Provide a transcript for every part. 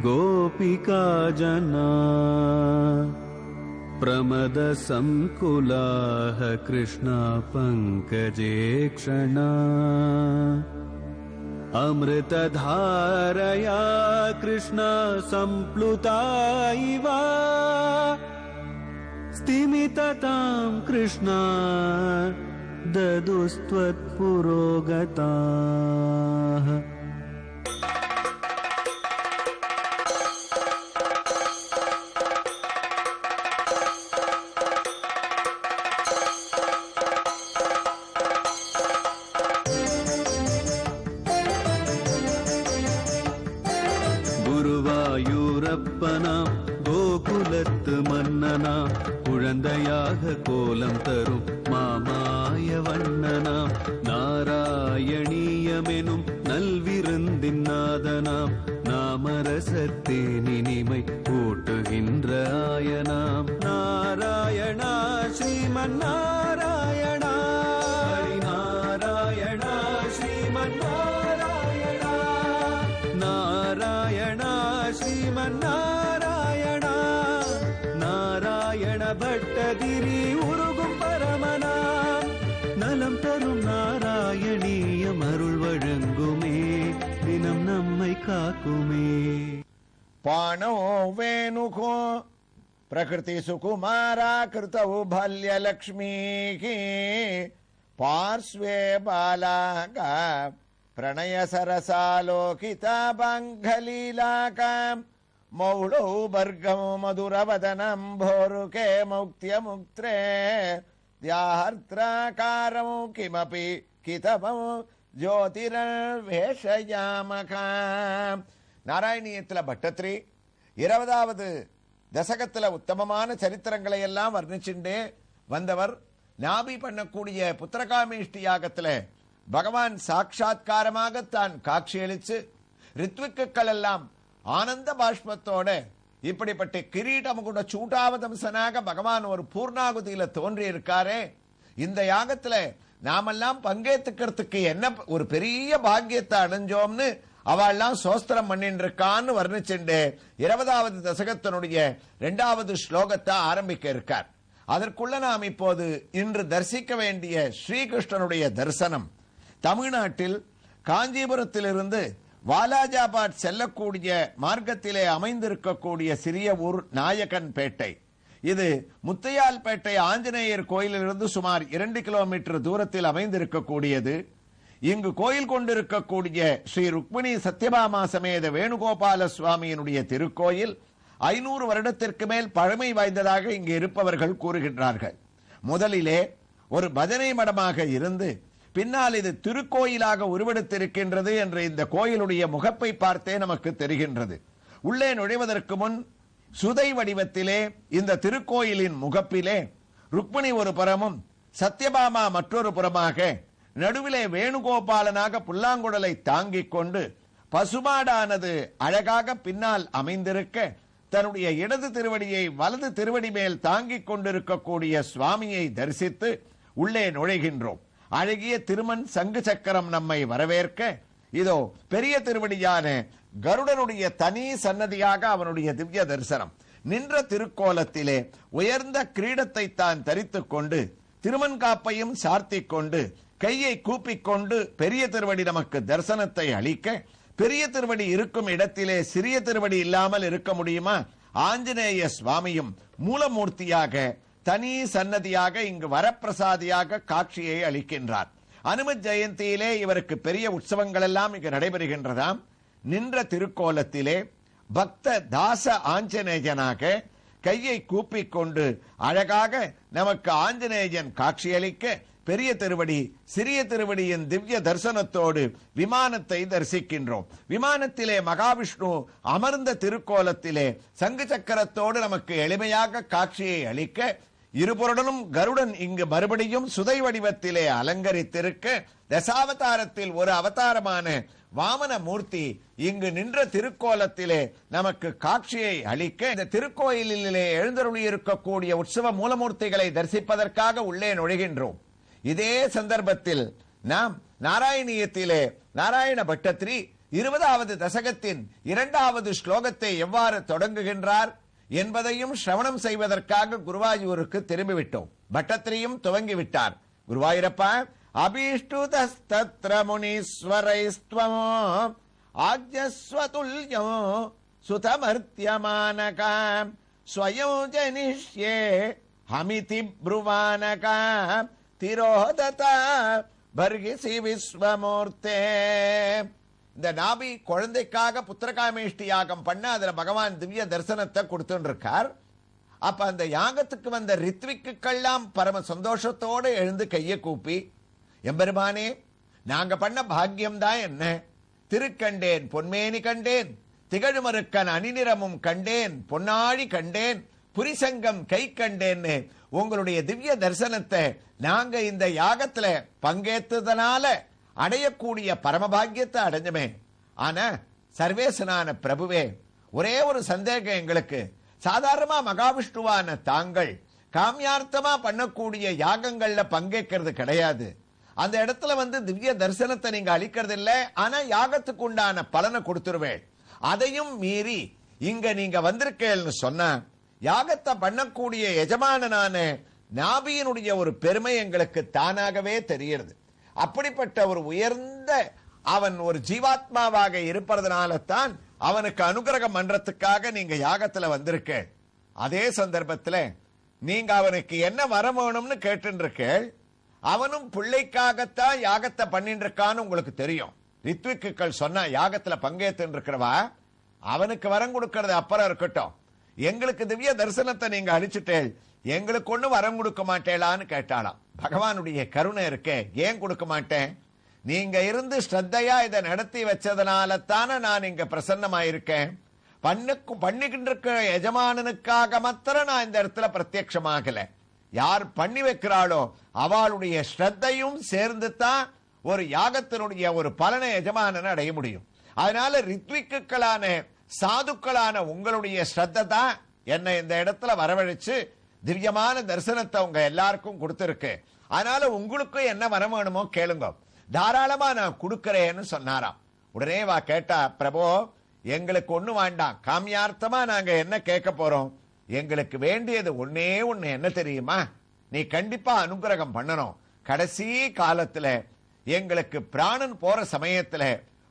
गोपिका जना प्रमद संकुलाः कृष्णा पंकजे क्षणा अमृतधारया कृष्णा संप्लुता इव स्तिमिततां कृष्णा ददुस्त्वत्पुरोगताः। குருவாயூரப்பனாம் கோகுலத்து மன்னனாம் குழந்தையாக கோலம் தரும் மாமாய வண்ணனாம் நாராயணீயமெனும் நல்விருந்தின் நாதனாம் நாமரசத்தேனினிமை கூட்டுகின்ற ஆயனாம் நாராயணா ஸ்ரீமன் நாராயணா ஹரிநாராயணா ஸ்ரீமன் நாராயணா நாராயணா ஸ்ரீமன் நாராயணா நாராயண பட்டதிரி உருகும் பரமனாம் நலம் தரும் நாராயணீயம் அருள் வழங்குமே தினம் நம்மை காக்குமே. பாணோ வேணுகோ பிரகிருதி சுகுமாரா கிருதௌ பால்யலக்ஷ்மீ பார்ஸ்வே பாலாகா प्रणय सरसालोकिताबाङ्घलीलाकाम् मौळौ भर्गमो मधुरवदनं भोरुके मौक्त्यमुक्त्रे द्याहर्त्राकारं किमपि कितमं ज्योतिरवेशयामकाम्. நாராயணியத்துல பட்டத்ரி 20வது தசகத்துல உத்தமமான சரித்திரங்களை எல்லாம் வர்ணிச்சுட்டே வந்தவர். நாபி பண்ணக்கூடிய புத்திரகாமேஷ்டி யாகத்துல பகவான் சாட்சாத்காரமாக தான் காட்சியளிச்சு ரித்விக்குகள் எல்லாம் ஆனந்த பாஷ்பத்தோட இப்படிப்பட்ட கிரீடம் கூட சூட்டாவதம்சனாக பகவான் ஒரு பூர்ணாகுதியில தோன்றி இருக்காரே. இந்த யாகத்துல நாமெல்லாம் பங்கேற்றுக்கிறதுக்கு என்ன ஒரு பெரிய பாக்கியத்தை அடைஞ்சோம்னு அவெல்லாம் சோஸ்திரம் பண்ணிட்டு இருக்கான்னு வர்ணிச்சுண்டு 20வது தசகத்தினுடைய 2வது ஸ்லோகத்தை ஆரம்பிக்க இருக்கார். அதற்குள்ள நாம் இப்போது இன்று தரிசிக்க வேண்டிய ஸ்ரீகிருஷ்ணனுடைய தரிசனம் தமிழ்நாட்டில் காஞ்சிபுரத்திலிருந்து வாலாஜாபாத் செல்லக்கூடிய மார்க்கத்திலே அமைந்திருக்கக்கூடிய சிறிய ஊர் நாயக்கன்பேட்டை. இது முத்தையால்பேட்டை ஆஞ்சநேயர் கோயிலிலிருந்து சுமார் 2 கிலோமீட்டர் தூரத்தில் அமைந்திருக்கக்கூடியது. இங்கு கோயில் கொண்டிருக்கக்கூடிய ஸ்ரீ ருக்மிணி சத்யபாமா சமேத வேணுகோபால சுவாமியினுடைய திருக்கோயில் 500 வருடத்திற்கு மேல் பழமை வாய்ந்ததாக இங்கு இருப்பவர்கள் கூறுகின்றார்கள். முதலிலே ஒரு பஜனை மடமாக இருந்து பின்னால் இது திருக்கோயிலாக உருவெடுத்திருக்கின்றது என்ற இந்த கோயிலுடைய முகப்பை பார்த்தே நமக்கு தெரிகின்றது. உள்ளே நுழைவதற்கு முன் சுதை வடிவத்திலே இந்த திருக்கோயிலின் முகப்பிலே ருக்மிணி ஒரு புறமும் சத்யபாமா மற்றொரு புறமாக நடுவிலே வேணுகோபாலனாக புல்லாங்குழலை தாங்கிக் கொண்டு பசுமாடானது அழகாக பின்னால் அமைந்திருக்க தன்னுடைய இடது திருவடியை வலது திருவடி மேல் தாங்கிக் கொண்டிருக்கக்கூடிய சுவாமியை தரிசித்து உள்ளே நுழைகின்றோம். அழகிய திருமண் சங்கு சக்கரம் நம்மை வரவேற்க இதோ பெரிய திருவடியான கருடனுடைய தனி சன்னதியாக அவனுடைய திவ்ய தரிசனம். நின்ற திருக்கோலத்திலே உயர்ந்த கிரீடத்தை தான் தரித்துக் கொண்டு திருமண் காப்பையும் சார்த்திக் கொண்டு கையை கூப்பிக்கொண்டு பெரிய திருவடி நமக்கு தரிசனத்தை அளிக்க, பெரிய திருவடி இருக்கும் இடத்திலே சிறிய திருவடி இல்லாமல் இருக்க முடியுமா? ஆஞ்சநேய சுவாமியும் மூலமூர்த்தியாக தனி சன்னதியாக இங்கு வரப்பிரசாதியாக காட்சியை அளிக்கின்றார். அனுமத் ஜெயந்தியிலே இவருக்கு பெரிய உற்சவங்கள் எல்லாம் இங்கு நடைபெறுகின்றதாம். நின்ற திருக்கோலத்திலே பக்த தாச ஆஞ்சநேயனாக கையை கூப்பிக்கொண்டு அழகாக நமக்கு ஆஞ்சநேயன் காட்சியளிக்க, பெரிய திருவடி சிறிய திருவடியின் திவ்ய தரிசனத்தோடு விமானத்தை தரிசிக்கின்றோம். விமானத்திலே மகாவிஷ்ணு அமர்ந்த திருக்கோலத்திலே சங்கு சக்கரத்தோடு நமக்கு எளிமையாக காட்சியை அளிக்க, இருபுறனும் கருடன் இங்கு மறுபடியும் சுதை வடிவத்திலே அலங்கரித்திருக்க, தசாவதாரத்தில் ஒரு அவதாரமான வாமன மூர்த்தி இங்கு நின்ற திருக்கோலத்திலே நமக்கு காட்சியை அளிக்க, இந்த திருக்கோயிலிலே எழுந்தருளி இருக்கக்கூடிய உற்சவ மூலமூர்த்திகளை தரிசிப்பதற்காக உள்ளே நுழைகின்றோம். இதே சந்தர்ப்பத்தில் நாம் நாராயணியத்திலே நாராயண பட்டத்ரி 20வது தசகத்தின் 2வது ஸ்லோகத்தை எவ்வாறு தொடங்குகின்றார் என்பதையும் சிரவணம் செய்வதற்காக குருவாயூருக்கு திரும்பிவிட்டோம். பட்டத்திரியும் துவங்கிவிட்டார். குருவாயூரப்பா, அபீஷ்டுதஸ்தத்ர முனீஸ்வரைஸ்த்வம் ஆஜ்ஞஸ்வதுல்யோ சுதமர்த்தியமானக ஸ்வயம் ஜனிஷ்யே ஹமிதி ப்ருவானக திரோதத பர்கிசி விஸ்வமூர்த்தே. இந்த நாபி குழந்தைக்காக புத்திரகாமேஷ்டி யாகம் பண்ண அதுல பகவான் திவ்ய தரிசனத்தை கொடுத்துட்டு இருக்கார். அப்ப அந்த யாகத்துக்கு வந்த ரித்விக்குக்கெல்லாம் பரம சந்தோஷத்தோடு எழுந்து கையை கூப்பி, எம்பெருமானே, நாங்க பண்ண பாக்கியம் தான் என்ன, திருக்கண்டேன் பொன்மேனி கண்டேன், திகழுமருக்கன் அணிநிறமும் கண்டேன், பொன்னாழி கண்டேன், புரிசங்கம் கை கண்டேன்னு உங்களுடைய திவ்ய தரிசனத்தை நாங்க இந்த யாகத்துல பங்கேற்றதுனால அடையக்கூடிய பரமபாகியத்தை அடைஞ்சமே. ஆனா சர்வேசனான பிரபுவே, ஒரே ஒரு சந்தேகம் எங்களுக்கு. சாதாரணமா மகாவிஷ்ணுவான தாங்கள் காமியார்த்தமா பண்ணக்கூடிய யாகங்கள்ல பங்கேற்கிறது கிடையாது. அந்த இடத்துல வந்து திவ்ய தரிசனத்தை நீங்க அளிக்கிறது இல்ல. ஆனா யாகத்துக்கு உண்டான பலனை கொடுத்துருவேன். அதையும் மீறி இங்க நீங்க வந்திருக்கேன்னு சொன்னா யாகத்தை பண்ணக்கூடிய எஜமானனான நாபியினுடைய ஒரு பெருமை எங்களுக்கு தானாகவே தெரிகிறது. அப்படிப்பட்ட ஒரு உயர்ந்த அவன் ஒரு ஜீவாத்மாவாக இருப்பதனால தான் அவனுக்கு அனுகிரகம் பண்றதுக்காக நீங்க யாகத்துல வந்திருக்க. அதே சந்தர்ப்பத்தில் நீங்க அவனுக்கு என்ன வரம் வேணும்னு கேட்டுருக்கேள். அவனும் பிள்ளைக்காகத்தான் யாகத்தை பண்ணிட்டு இருக்கான்னு உங்களுக்கு தெரியும். ரித்விக்குகள் சொன்னா யாகத்துல பங்கேற்று இருக்கிறவா அவனுக்கு வரம் கொடுக்கறது அப்புறம் இருக்கட்டும், எங்களுக்கு திவ்ய தரிசனத்தை நீங்க அழிச்சுட்டேள், எங்களுக்கு ஒண்ணு வரம் கொடுக்க மாட்டேலான்னு கேட்டாளாம். பகவானுடைய கருணை இருக்கே, ஏன் கொடுக்க மாட்டேன்? நீங்க இருந்து ஸ்ரத்தையா இதை நடத்தி வச்சதுனால தானே நான் இங்க பிரசன்னமாயிருக்கேன். பண்ணிக்கிட்டு இருக்கிற எஜமானனுக்காக மாத்திரம் நான் இந்த இடத்துல பிரத்யட்சமாகல. யார் பண்ணி வைக்கிறாளோ அவளுடைய ஸ்ரத்தையும் சேர்ந்து தான் ஒரு யாகத்தினுடைய ஒரு பலனை எஜமானன் அடைய முடியும். அதனால ரித்விக்குகளான சாதுக்களான உங்களுடைய ஸ்ரத்தை தான் என்னை இந்த இடத்துல வரவழைச்சு திவ்யமான தரிசனத்தை உங்க எல்லாருக்கும் கொடுத்திருக்கு. அதனால உங்களுக்கும் என்ன வர வேணுமோ கேளுங்க, தாராளமா நான் கொடுக்கிறேன்னு சொன்னாராம். உடனே வா கேட்டா, பிரபோ எங்களுக்கு ஒண்ணு வேண்டாம், காமியார்த்தமா நாங்க என்ன கேட்க போறோம், எங்களுக்கு வேண்டியது ஒன்னே ஒண்ணு என்ன தெரியுமா, நீ கண்டிப்பா அனுகிரகம் பண்ணணும். கடைசி காலத்துல எங்களுக்கு பிராணன் போற சமயத்துல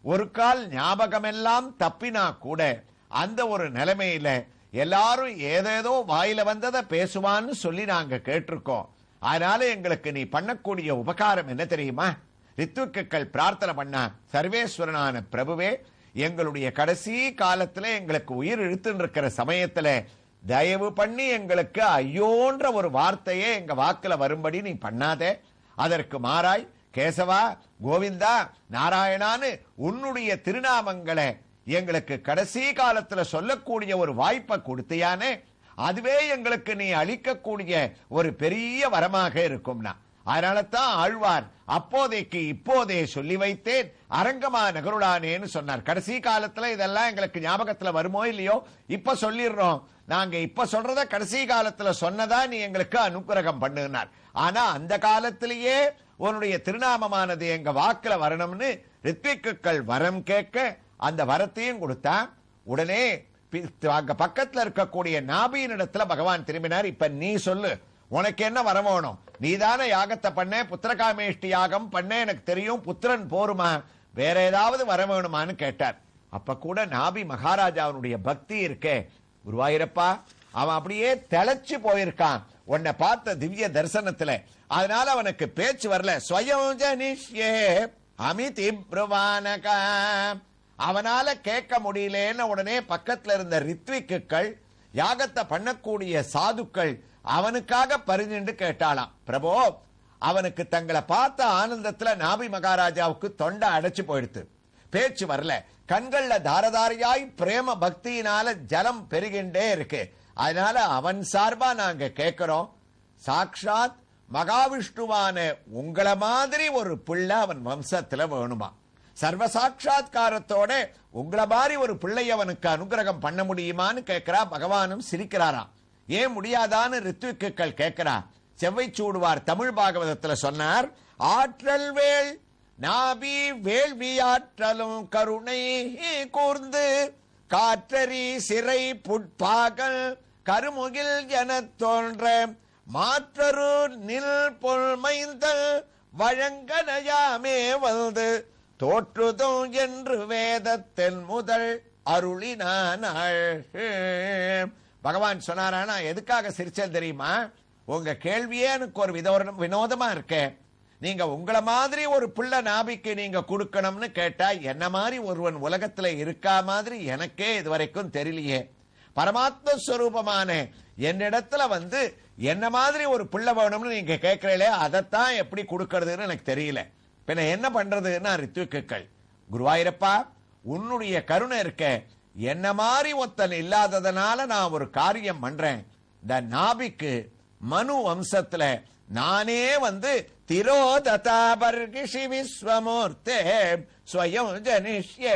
ஒரு கால் ஞாபகம் எல்லாம் தப்பினா கூட அந்த ஒரு நிலைமையில எல்லாரும் ஏதேதோ வாயில வந்ததை பேசுவான்னு சொல்லி நாங்க கேட்டிருக்கோம். அதனால எங்களுக்கு நீ பண்ணக்கூடிய உபகாரம் என்ன தெரியுமா, ரித்விக்குகள் பிரார்த்தனை பண்ணா, சர்வேஸ்வரனான பிரபுவே, எங்களுடைய கடைசி காலத்துல எங்களுக்கு உயிர் இழுத்துன்னு இருக்கிற சமயத்துல தயவு பண்ணி எங்களுக்கு ஐயோன்ற ஒரு வார்த்தையே எங்க வாக்குல வரும்படி நீ பண்ணாதே. அதற்கு மாறாய் கேசவா, கோவிந்தா, நாராயணான்னு உன்னுடைய திருநாமங்களை எங்களுக்கு கடைசி காலத்துல சொல்லக்கூடிய ஒரு வாய்ப்பை கொடுத்தியானே, அதுவே எங்களுக்கு நீ அளிக்கக்கூடிய ஒரு பெரிய வரமாக இருக்கும்னா. அதனால தான் ஆழ்வார் அப்போதைக்கு இப்போதே சொல்லி வைத்தேன் அரங்கமா நகருடானேன்னு சொன்னார். கடைசி காலத்துல இதெல்லாம் எங்களுக்கு ஞாபகத்துல வருமோ இல்லையோ, இப்ப சொல்லிடுறோம், நாங்க இப்ப சொல்றத கடைசி காலத்துல சொன்னதா நீ எங்களுக்கு அனுகிரகம் பண்ணுனார். ஆனா அந்த காலத்திலேயே உன்னுடைய திருநாமமானது எங்க வாக்குல வரணும்னு ரித்விக்குகள் வரம் கேட்க அந்த வரத்தையும் கொடுத்தா. உடனே அங்க பக்கத்துல இருக்கக்கூடிய நாபியின் இடத்துல பகவான் திரும்பினார். இப்ப நீ சொல்லு, உனக்கு என்ன வரவேணும், நீதான யாகத்தை பண்ண, புத்திரகாமேஷ்டி யாகம் பண்ண, எனக்கு தெரியும், புத்திரன் போருமா, வேற ஏதாவது வர வேணுமான்னு கேட்டார். அப்ப கூட நாபி மகாராஜாவுடைய பக்தி இருக்கே, குருவாயூரப்பா, அவன் அப்படியே தெளைச்சு போயிருக்கான் உன்னை பார்த்த திவ்ய தரிசனத்துல. அதனால அவனுக்கு பேச்சு வரல. ஸ்வயம் ஜனிஷ்யே அமிதி ப்ருவானக, அவனால கேட்க முடியலன்னு உடனே பக்கத்துல இருந்த ரித்விக்குகள், யாகத்தை பண்ணக்கூடிய சாதுக்கள் அவனுக்காக பரிந்து கேட்டாளாம். பிரபோ, அவனுக்கு தங்களை பார்த்த ஆனந்தத்துல நாபி மகாராஜாவுக்கு தொண்டை அடைச்சு போயிடுத்து, பேச்சு வரல, கண்கள்ல தாரதாரியாய் பிரேம பக்தியினால ஜலம் பெருகின்றே இருக்கு. அதனால அவன் சார்பா நாங்க கேட்கிறோம், சாக்ஷாத் மகாவிஷ்ணுவான உங்களை மாதிரி ஒரு பிள்ளை அவன் வம்சத்துல வேணுமா, சர்வ சாட்சா்காரத்தோட உங்களை மாதிரி ஒரு பிள்ளை அவனுக்கு அனுகிரகம் பண்ண முடியுமான்னு கேட்கிறா. பகவானும் சிரிக்கிறாராம். ஏன் முடியாதான்னு ரித்விக்குகள் கேட்கிறா. செவ்வை சூடுவார் தமிழ் பாகவதத்துல சொன்னார், ஆற்றல் வேள் நாபி வேள்வியாற்றலும் கருணை கூர்ந்து காற்றறி சிறை புட்பாகல் கருமுகில் எனத் தோன்ற மாற்றரு நில் பொல்மைந்தல் வழங்கனையாமே வந்து தோற்றுதும் என்று வேதத்தின் முதல் அருளினானாள். பகவான் சொன்னாரானா எதுக்காக சிரிச்சல் தெரியுமா? உங்க கேள்வியே எனக்கு ஒரு வினோதமா இருக்க. நீங்க உங்கள மாதிரி ஒரு பிள்ளை நாபிக்கு நீங்க கொடுக்கணும்னு கேட்டா என்ன மாதிரி ஒருவன் உலகத்துல இருக்கா மாதிரி எனக்கே இதுவரைக்கும் தெரியலையே. பரமாத்ம ஸ்வரூபமான என்னிடத்துல வந்து என்ன மாதிரி ஒரு பிள்ளை வேணும்னு நீங்க கேட்கறீங்களே, அதைத்தான் எப்படி கொடுக்கறதுன்னு எனக்கு தெரியல. பின்ன என்ன பண்றதுன்னா ரித்விக்குகள், குருவாயிரப்பா உன்னுடைய கருணை இருக்க, என்ன மாதிரி ஒத்தன் இல்லாததனால நான் ஒரு காரியம் பண்றேன். இந்த நாபிக்கு மனு வம்சத்துல நானே வந்து திரோததா பர்கிஷி விஸ்வமூர்த்தே ஸ்வயம் ஜனிஷ்யே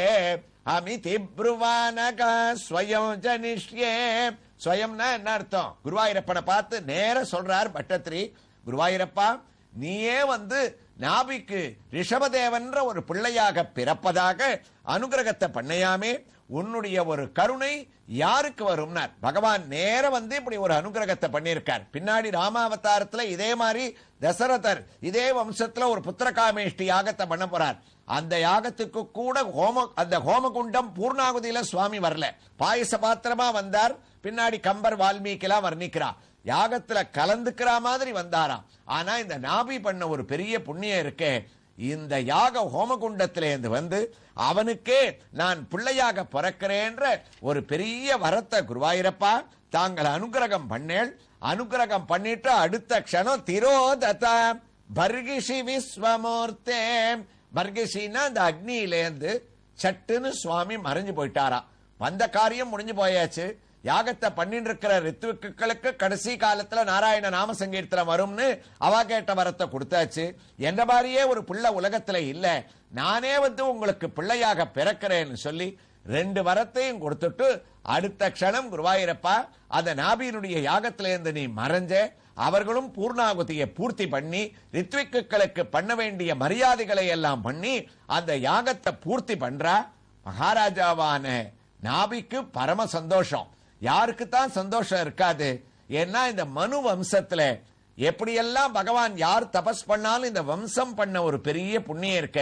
அமிதி ப்ருவானக ஸ்வயம் ஜனிஷ்யே. ஸ்வயம்னா என்ன அர்த்தம்? குருவாயிரப்பனை பார்த்து நேர சொல்றார் பட்டத்திரி, குருவாயிரப்பா நீயே வந்து நாபிக்கு ரிஷபதேவன்ற ஒரு பிள்ளையாக பிறப்பதாக அனுகிரகத்தை பண்ணையாமே, உன்னுடைய ஒரு கருணை யாருக்கு வரும்னார். பகவான் நேர வந்து இப்படி ஒரு அனுகிரகத்தை பண்ணியிருக்கார். பின்னாடி ராமாவதாரத்துல இதே மாதிரி தசரதர் இதே வம்சத்துல ஒரு புத்திரகாமேஷ்டி யாகத்தை பண்ண போறார். அந்த யாகத்துக்கு கூட அந்த ஹோமகுண்டம் பூர்ணாகுதியில சுவாமி வரல, பாயச பாத்திரமா வந்தார். பின்னாடி கம்பர் வால்மீகிலாம் வர்ணிக்கிறார், யாகத்துல கலந்துக்கிற மாதிரி வந்தாராம். ஆனா இந்த நாபி பண்ண ஒரு பெரிய புண்ணியம் இருக்கே, இந்த யாக ஹோமகுண்டத்திலேருந்து வந்து அவனுக்கே நான் பிள்ளையாக பிறக்கிறேன்ற ஒரு பெரிய வரத்தை குருவாயிரப்பா தாங்கள் அனுகிரகம் பண்ணேள். அனுகிரகம் பண்ணிட்டு அடுத்த க்ஷணம் திரோததா பர்கிஷி விஸ்வமூர்த்தே. பர்கிஷின்னா அந்த அக்னியிலேருந்து சட்டுன்னு சுவாமி மறைஞ்சு போயிட்டாராம். வந்த காரியம் முடிஞ்சு போயாச்சு. யாகத்தை பண்ணிட்டு இருக்கிற ரித்விக்குகளுக்கு கடைசி காலத்துல நாராயண நாம சங்கீர்த்தனம் வரும்னு அவ கேட்ட வரத்தை கொடுத்தாச்சு. என்ற மாதிரியே ஒரு பிள்ளை உலகத்துல இல்ல, நானே வந்து உங்களுக்கு பிள்ளையாக பிறக்கிறேன்னு சொல்லி 2 வரத்தையும் கொடுத்துட்டு அடுத்த க்ஷணம் குருவாயிரப்பா அந்த நாபியினுடைய யாகத்திலிருந்து நீ மறைஞ்ச, அவர்களும் பூர்ணாகுதியை பூர்த்தி பண்ணி ரித்விக்குகளுக்கு பண்ண வேண்டிய மரியாதைகளை எல்லாம் பண்ணி அந்த யாகத்தை பூர்த்தி பண்றா. மகாராஜாவான நாபிக்கு பரம சந்தோஷம். யாருக்கு தான் சந்தோஷம் இருக்காது? ஏன்னா இந்த மனு வம்சத்துல எப்படியெல்லாம் பகவான் யார் தபஸ் பண்ணாலும் இந்த வம்சம் பண்ண ஒரு பெரிய புண்ணியம் இருக்க.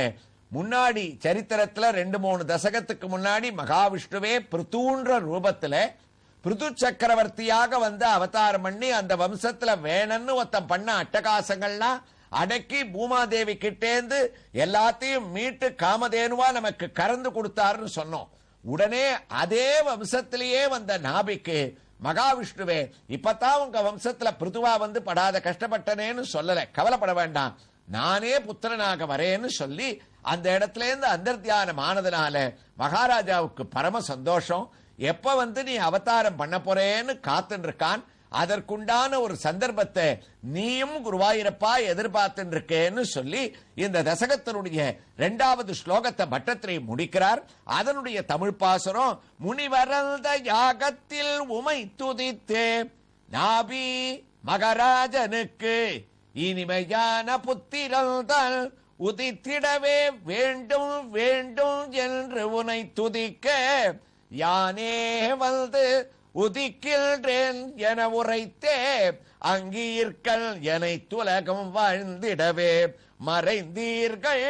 முன்னாடி சரித்திரத்துல 2-3 தசகத்துக்கு முன்னாடி மகாவிஷ்ணுவே பிருத்தூன்ற ரூபத்துல பிருது சக்கரவர்த்தியாக வந்து அவதாரம் பண்ணி அந்த வம்சத்துல வேணன்னு ஒருத்தன் பண்ண அட்டகாசங்கள்லாம் அடக்கி பூமாதேவி கிட்டேந்து எல்லாத்தையும் மீட்டு காமதேனுவா நமக்கு கறந்து கொடுத்தாருன்னு சொன்னோம். உடனே அதே வம்சத்திலேயே வந்த நாபிக்கு மகாவிஷ்ணுவே இப்பதான் உங்க வம்சத்துல பிருதுவா வந்து படாத கஷ்டப்பட்டனேன்னு சொல்லல, கவலைப்பட வேண்டாம், நானே புத்திரனாக வரேன்னு சொல்லி அந்த இடத்துல இருந்து அந்தர்த்தியானம் ஆனதுனால மகாராஜாவுக்கு பரம சந்தோஷம். எப்ப வந்து நீ அவதாரம் பண்ண போறேன்னு காத்துட்டு இருக்கான். அதற்குண்டான ஒரு சந்தர்ப்பத்தை நீயும் குருவாயிரப்பா எதிர்பார்த்து இருக்கேன்னு சொல்லி இந்த தசகத்தினுடைய 2வது ஸ்லோகத்தை பட்டத்திரை முடிக்கிறார். அதனுடைய தமிழ் பாசுரம், முனிவரந்த யாகத்தில் உமை துதித்தே நாபி மகராஜனுக்கு இனிமையான புத்திரல்தான் உதித்திடவே வேண்டும் வேண்டும் என்று உனை துதிக்க யானே வந்து உதிக்கின்றேன் என உரைத்தே அங்கீர்கள் என துலகம் வாழ்ந்திடவே மறைந்தீர்கள்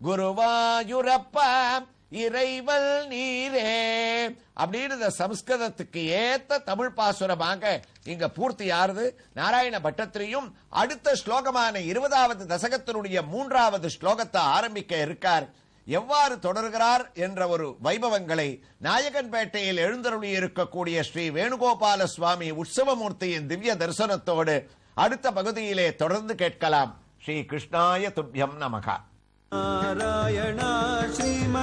குருவாயூரப்பா இறைவல் நீரே அப்படின்னு இந்த சம்ஸ்கிருதத்துக்கு ஏத்த தமிழ் பாசுரமாக இங்க பூர்த்தி ஆறுது. நாராயண பட்டத்திரியும் அடுத்த ஸ்லோகமான 20வது தசகத்தினுடைய 3வது ஸ்லோகத்தை ஆரம்பிக்க இருக்கார். எவ்வாறு தொடர்கிறார் என்ற ஒரு வைபவங்களை நாயகன்பேட்டையில் எழுந்தருளி இருக்கக்கூடிய ஸ்ரீ வேணுகோபால சுவாமி உற்சவமூர்த்தியின் திவ்ய தரிசனத்தோடு அடுத்த பகுதியிலே தொடர்ந்து கேட்கலாம். ஸ்ரீ கிருஷ்ணாய துப்யம் நமகா. நாராயணா ஸ்ரீமன்